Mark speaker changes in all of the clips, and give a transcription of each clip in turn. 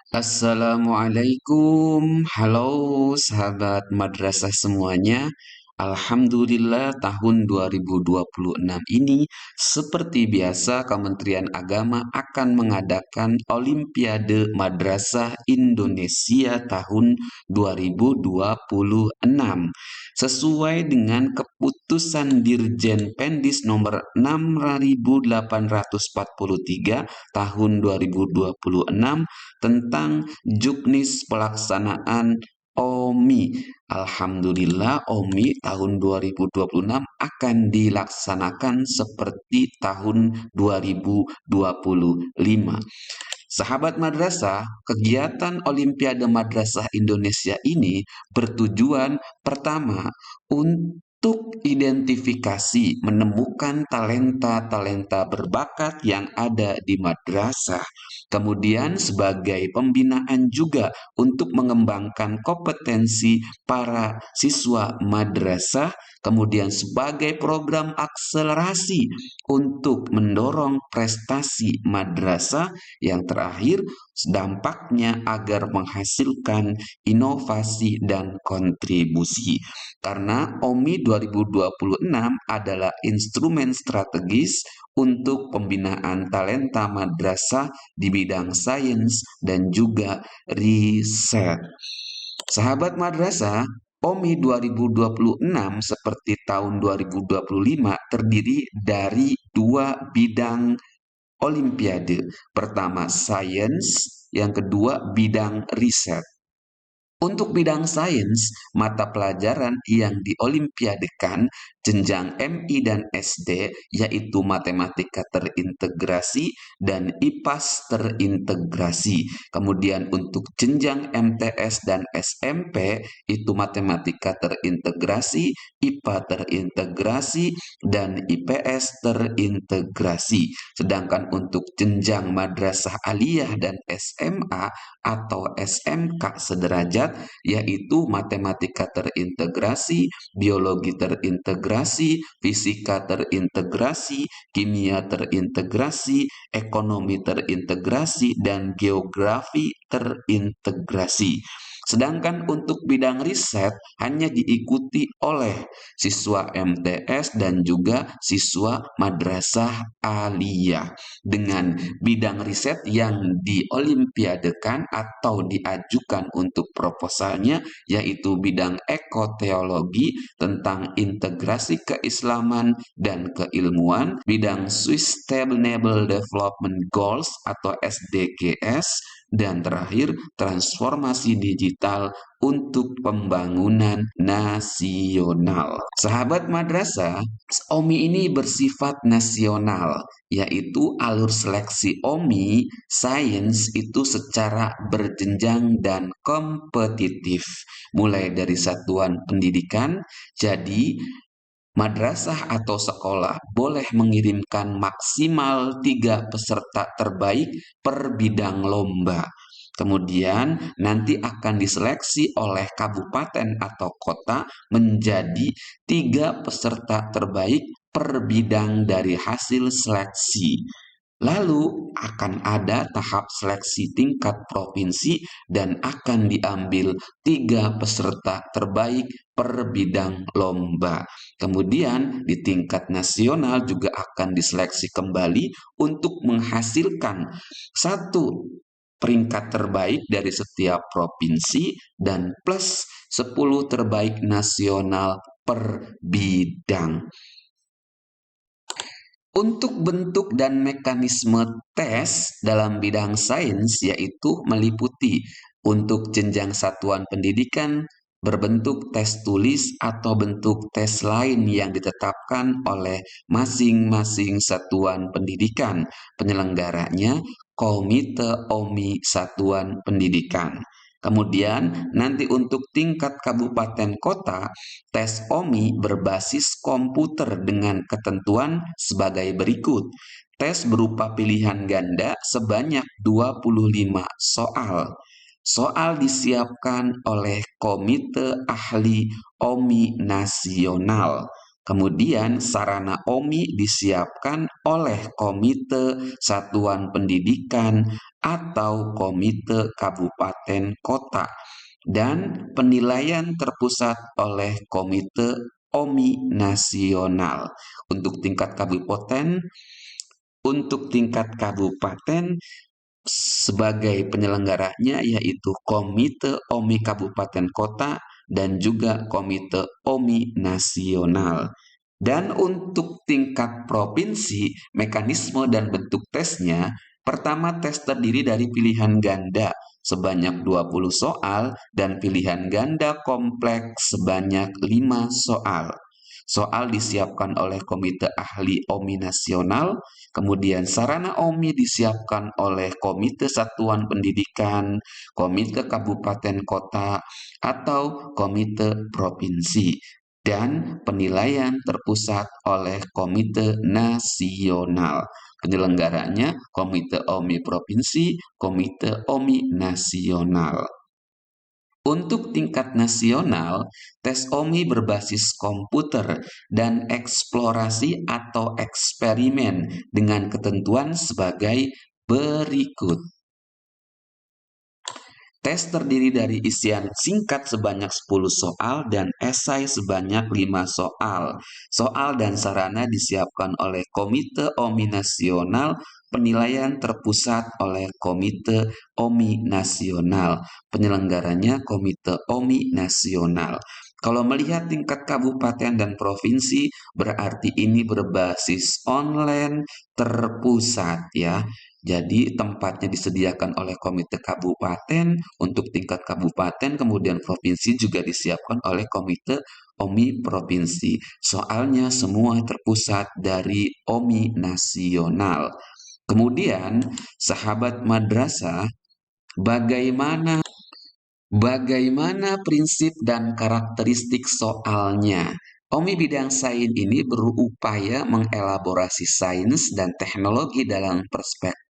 Speaker 1: Assalamualaikum, halo sahabat madrasah semuanya. Alhamdulillah tahun 2026 ini seperti biasa Kementerian Agama akan mengadakan Olimpiade Madrasah Indonesia tahun 2026 sesuai dengan keputusan Dirjen Pendis nomor 6843 tahun 2026 tentang juknis pelaksanaan OMI. Alhamdulillah OMI tahun 2026 akan dilaksanakan seperti tahun 2025. Sahabat madrasah, kegiatan Olimpiade Madrasah Indonesia ini bertujuan pertama untuk identifikasi menemukan talenta-talenta berbakat yang ada di madrasah. Kemudian sebagai pembinaan juga untuk mengembangkan kompetensi para siswa madrasah, kemudian sebagai program akselerasi untuk mendorong prestasi madrasah, yang terakhir dampaknya agar menghasilkan inovasi dan kontribusi. Karena OMI 2026 adalah instrumen strategis untuk pembinaan talenta madrasah di bidang sains dan juga riset. Sahabat madrasah, OMI 2026 seperti tahun 2025 terdiri dari dua bidang olimpiade. Pertama, sains, yang kedua bidang riset. Untuk bidang sains, mata pelajaran yang diolimpiadekan jenjang MI dan SD yaitu matematika terintegrasi dan IPAS terintegrasi. Kemudian untuk jenjang MTS dan SMP itu matematika terintegrasi, IPA terintegrasi, dan IPS terintegrasi. Sedangkan untuk jenjang madrasah aliyah dan SMA atau SMK sederajat yaitu matematika terintegrasi, biologi terintegrasi, fisika terintegrasi, kimia terintegrasi, ekonomi terintegrasi, dan geografi terintegrasi. Sedangkan untuk bidang riset hanya diikuti oleh siswa MTS dan juga siswa madrasah aliyah. Dengan bidang riset yang diolimpiadekan atau diajukan untuk proposalnya yaitu bidang ekoteologi tentang integrasi keislaman dan keilmuan, bidang Sustainable Development Goals atau SDGs, dan terakhir transformasi digital untuk pembangunan nasional. Sahabat madrasah, OMI ini bersifat nasional, yaitu alur seleksi OMI sains itu secara berjenjang dan kompetitif, mulai dari satuan pendidikan. Jadi madrasah atau sekolah boleh mengirimkan maksimal 3 peserta terbaik per bidang lomba. Kemudian nanti akan diseleksi oleh kabupaten atau kota menjadi 3 peserta terbaik per bidang dari hasil seleksi. Lalu akan ada tahap seleksi tingkat provinsi dan akan diambil 3 peserta terbaik per bidang lomba. Kemudian di tingkat nasional juga akan diseleksi kembali untuk menghasilkan satu peringkat terbaik dari setiap provinsi dan plus 10 terbaik nasional per bidang. Untuk bentuk dan mekanisme tes dalam bidang sains yaitu meliputi untuk jenjang satuan pendidikan berbentuk tes tulis atau bentuk tes lain yang ditetapkan oleh masing-masing satuan pendidikan. Penyelenggaranya Komite OMI Satuan Pendidikan. Kemudian nanti untuk tingkat kabupaten kota, tes OMI berbasis komputer dengan ketentuan sebagai berikut. Tes berupa pilihan ganda sebanyak 25 soal. Soal disiapkan oleh Komite Ahli OMI Nasional. Kemudian sarana OMI disiapkan oleh Komite Satuan Pendidikan atau Komite Kabupaten Kota dan penilaian terpusat oleh Komite OMI Nasional. Untuk tingkat kabupaten sebagai penyelenggaranya yaitu Komite OMI Kabupaten Kota dan juga Komite OMI Nasional. Dan untuk tingkat provinsi, mekanisme dan bentuk tesnya, pertama tes terdiri dari pilihan ganda sebanyak 20 soal dan pilihan ganda kompleks sebanyak 5 soal. Soal disiapkan oleh Komite Ahli OMI Nasional, kemudian sarana OMI disiapkan oleh Komite Satuan Pendidikan, Komite Kabupaten Kota, atau Komite Provinsi, dan penilaian terpusat oleh Komite Nasional. Penyelenggaranya Komite OMI Provinsi, Komite OMI Nasional. Untuk tingkat nasional, tes OMI berbasis komputer dan eksplorasi atau eksperimen dengan ketentuan sebagai berikut. Tes terdiri dari isian singkat sebanyak 10 soal dan esai sebanyak 5 soal. Soal dan sarana disiapkan oleh Komite OMI Nasional, penilaian terpusat oleh Komite OMI Nasional. Penyelenggaranya Komite OMI Nasional. Kalau melihat tingkat kabupaten dan provinsi, berarti ini berbasis online terpusat ya. Jadi tempatnya disediakan oleh Komite Kabupaten untuk tingkat kabupaten, kemudian provinsi juga disiapkan oleh Komite OMI Provinsi. Soalnya semua terpusat dari OMI Nasional. Kemudian, sahabat madrasah, bagaimana prinsip dan karakteristik soalnya? OMI bidang sains ini berupaya mengelaborasi sains dan teknologi dalam perspektif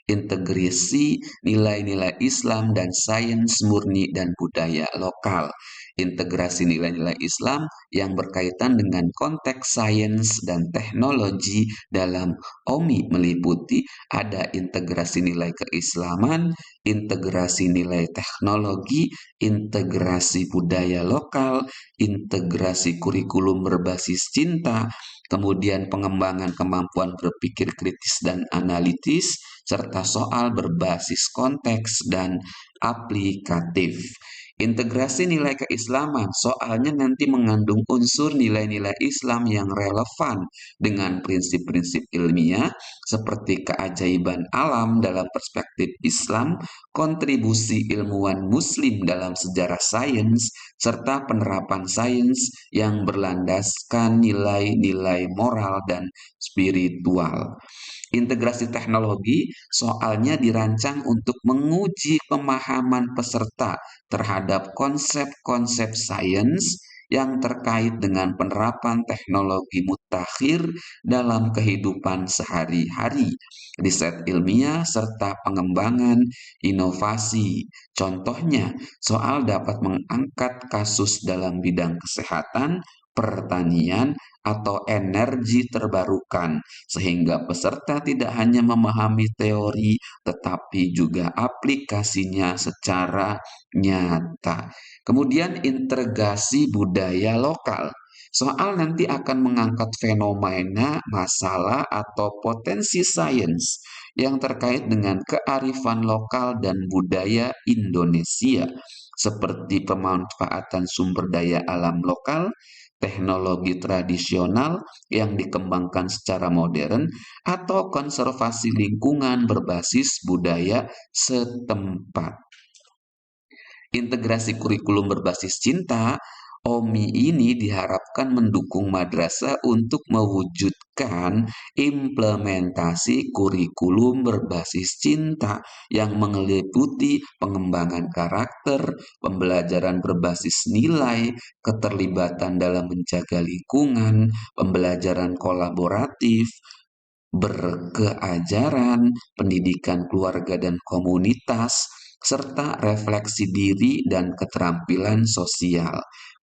Speaker 1: integrasi nilai-nilai Islam dan sains murni dan budaya lokal. Integrasi nilai-nilai Islam yang berkaitan dengan konteks sains dan teknologi dalam OMI meliputi ada integrasi nilai keislaman, integrasi nilai teknologi, integrasi budaya lokal, integrasi kurikulum berbasis cinta, kemudian pengembangan kemampuan berpikir kritis dan analitis, serta soal berbasis konteks dan aplikatif. Integrasi nilai keislaman, soalnya nanti mengandung unsur nilai-nilai Islam yang relevan dengan prinsip-prinsip ilmiah seperti keajaiban alam dalam perspektif Islam, kontribusi ilmuwan muslim dalam sejarah sains, serta penerapan sains yang berlandaskan nilai-nilai moral dan spiritual. Integrasi teknologi soalnya dirancang untuk menguji pemahaman peserta terhadap konsep-konsep sains yang terkait dengan penerapan teknologi mutakhir dalam kehidupan sehari-hari, riset ilmiah, serta pengembangan inovasi. Contohnya, soal dapat mengangkat kasus dalam bidang kesehatan, pertanian, atau energi terbarukan, sehingga peserta tidak hanya memahami teori, tetapi juga aplikasinya secara nyata. Kemudian integrasi budaya lokal. Soal nanti akan mengangkat fenomena, masalah, atau potensi sains yang terkait dengan kearifan lokal dan budaya Indonesia, seperti pemanfaatan sumber daya alam lokal, teknologi tradisional yang dikembangkan secara modern, atau konservasi lingkungan berbasis budaya setempat. Integrasi kurikulum berbasis cinta, OMI ini diharapkan mendukung madrasah untuk mewujudkan implementasi kurikulum berbasis cinta yang meliputi pengembangan karakter, pembelajaran berbasis nilai, keterlibatan dalam menjaga lingkungan, pembelajaran kolaboratif, berkeajaran, pendidikan keluarga dan komunitas, serta refleksi diri dan keterampilan sosial.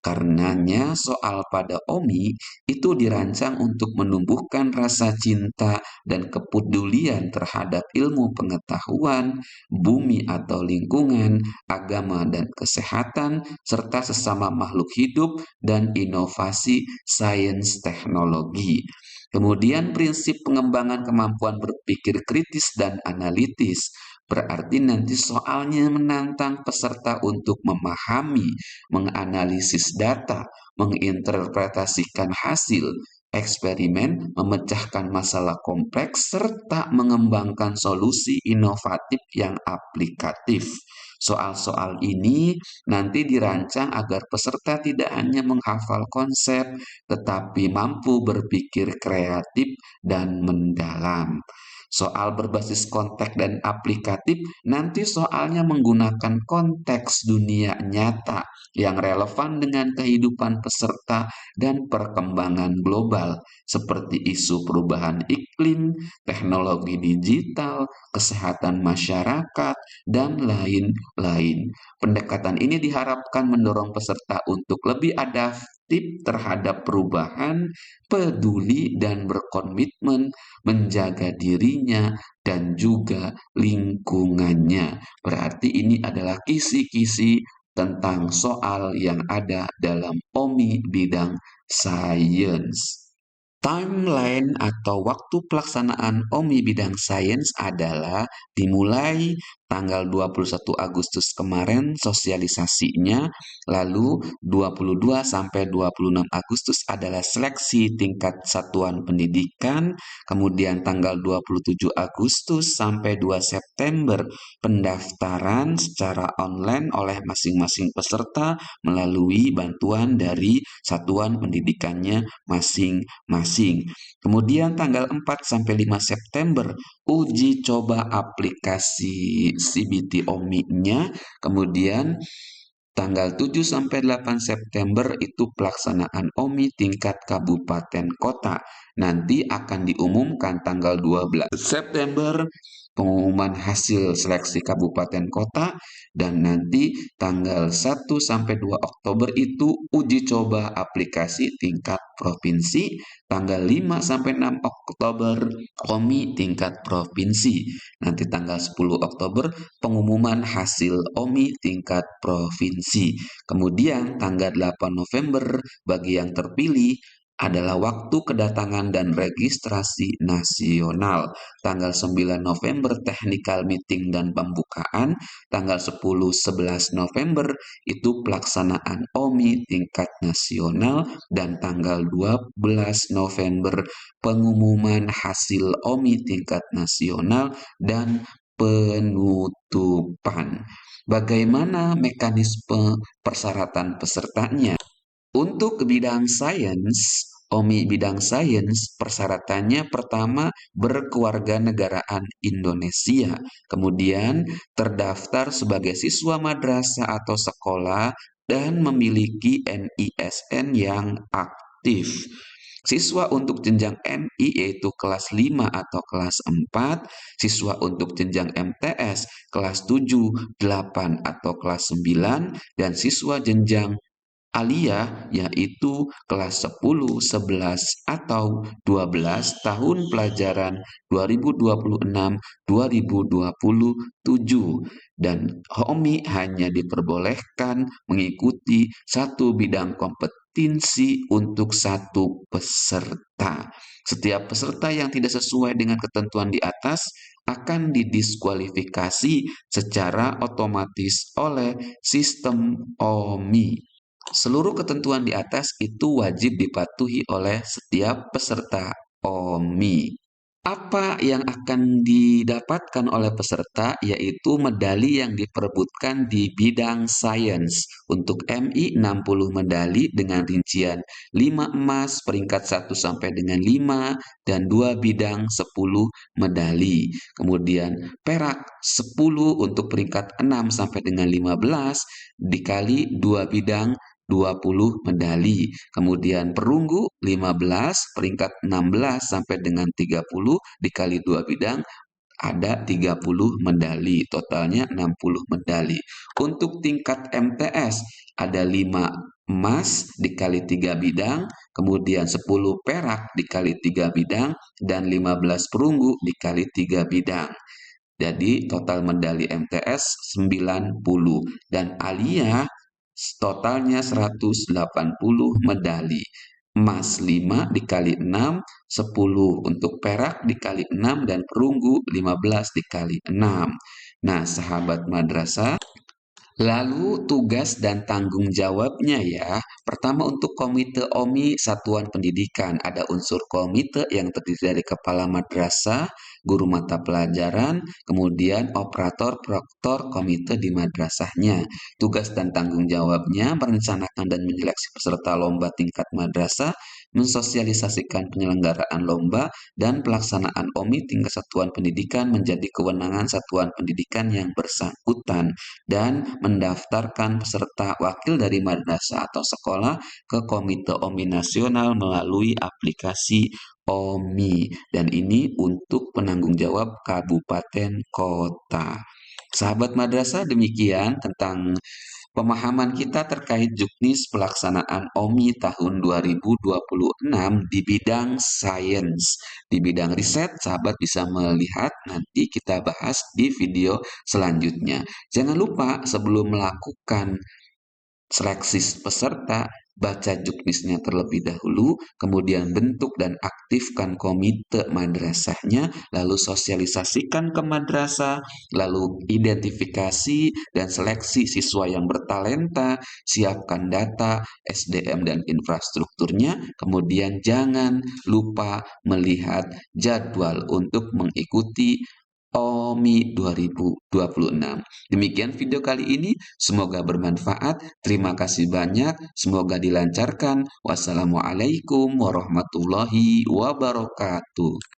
Speaker 1: Karenanya, soal pada OMI itu dirancang untuk menumbuhkan rasa cinta dan kepedulian terhadap ilmu pengetahuan, bumi atau lingkungan, agama dan kesehatan, serta sesama makhluk hidup dan inovasi sains teknologi. Kemudian prinsip pengembangan kemampuan berpikir kritis dan analitis, berarti nanti soalnya menantang peserta untuk memahami, menganalisis data, menginterpretasikan hasil eksperimen, memecahkan masalah kompleks, serta mengembangkan solusi inovatif yang aplikatif. Soal-soal ini nanti dirancang agar peserta tidak hanya menghafal konsep, tetapi mampu berpikir kreatif dan mendalam. Soal berbasis konteks dan aplikatif, nanti soalnya menggunakan konteks dunia nyata yang relevan dengan kehidupan peserta dan perkembangan global, seperti isu perubahan iklim, teknologi digital, kesehatan masyarakat, dan lain-lain. Pendekatan ini diharapkan mendorong peserta untuk lebih adaptif terhadap perubahan, peduli, dan berkomitmen menjaga dirinya dan juga lingkungannya. Berarti ini adalah kisi-kisi tentang soal yang ada dalam OMI bidang sains. Timeline atau waktu pelaksanaan OMI bidang sains adalah dimulai tanggal 21 Agustus kemarin sosialisasinya, lalu 22 sampai 26 Agustus adalah seleksi tingkat satuan pendidikan, kemudian tanggal 27 Agustus sampai 2 September pendaftaran secara online oleh masing-masing peserta melalui bantuan dari satuan pendidikannya masing-masing. Kemudian tanggal 4 sampai 5 September uji coba aplikasi CBT OMI-nya. Kemudian tanggal 7 sampai 8 September itu pelaksanaan OMI tingkat kabupaten kota. Nanti akan diumumkan tanggal 12 September pengumuman hasil seleksi kabupaten kota, dan nanti tanggal 1 sampai 2 Oktober itu uji coba aplikasi tingkat provinsi, tanggal 5 sampai 6 Oktober OMI tingkat provinsi. Nanti tanggal 10 Oktober pengumuman hasil OMI tingkat provinsi. Kemudian tanggal 8 November bagi yang terpilih adalah waktu kedatangan dan registrasi nasional. Tanggal 9 November technical meeting dan pembukaan, tanggal 10-11 November itu pelaksanaan OMI tingkat nasional, dan tanggal 12 November pengumuman hasil OMI tingkat nasional dan penutupan. Bagaimana mekanisme persyaratan pesertanya? Untuk bidang sains, OMI bidang sains, persyaratannya pertama berkewarganegaraan Indonesia, kemudian terdaftar sebagai siswa madrasah atau sekolah dan memiliki NISN yang aktif. Siswa untuk jenjang MI yaitu kelas 5 atau kelas 4, siswa untuk jenjang MTS kelas 7, 8 atau kelas 9, dan siswa jenjang Alia yaitu kelas 10, 11, atau 12 tahun pelajaran 2026-2027, dan HOMI hanya diperbolehkan mengikuti satu bidang kompetensi untuk satu peserta. Setiap peserta yang tidak sesuai dengan ketentuan di atas akan didiskualifikasi secara otomatis oleh sistem OMI. Seluruh ketentuan di atas itu wajib dipatuhi oleh setiap peserta OMI. Apa yang akan didapatkan oleh peserta yaitu medali yang diperebutkan di bidang sains. Untuk MI 60 medali dengan rincian 5 emas peringkat 1 sampai dengan 5 dan 2 bidang 10 medali. Kemudian perak 10 untuk peringkat 6 sampai dengan 15 dikali 2 bidang 20 medali. Kemudian perunggu 15 peringkat 16 sampai dengan 30 dikali 2 bidang ada 30 medali, totalnya 60 medali. Untuk tingkat MTS ada 5 emas dikali 3 bidang, kemudian 10 perak dikali 3 bidang, dan 15 perunggu dikali 3 bidang. Jadi total medali MTS 90 dan Alia totalnya 180 medali. Emas 5 dikali 6, 10 untuk perak dikali 6 dan perunggu 15 dikali 6. Nah, sahabat madrasah, lalu tugas dan tanggung jawabnya ya. Pertama untuk komite OMI Satuan Pendidikan. Ada unsur komite yang terdiri dari kepala madrasah, guru mata pelajaran, kemudian operator proktor komite di madrasahnya. Tugas dan tanggung jawabnya merencanakan dan menyeleksi peserta lomba tingkat madrasah, mensosialisasikan penyelenggaraan lomba, dan pelaksanaan OMI tingkat satuan pendidikan menjadi kewenangan satuan pendidikan yang bersangkutan, dan mendaftarkan peserta wakil dari madrasah atau sekolah ke Komite OMI Nasional melalui aplikasi OMI. Dan ini untuk penanggung jawab kabupaten kota. Sahabat madrasah, demikian tentang pemahaman kita terkait juknis pelaksanaan OMI tahun 2026 di bidang sains. Di bidang riset, sahabat bisa melihat, nanti kita bahas di video selanjutnya. Jangan lupa sebelum melakukan seleksi peserta, baca juknisnya terlebih dahulu, kemudian bentuk dan aktifkan komite madrasahnya, lalu sosialisasikan ke madrasah, lalu identifikasi dan seleksi siswa yang bertalenta, siapkan data, SDM dan infrastrukturnya, kemudian jangan lupa melihat jadwal untuk mengikuti OMI 2026. Demikian video kali ini, semoga bermanfaat. Terima kasih banyak, semoga dilancarkan. Wassalamualaikum warahmatullahi wabarakatuh.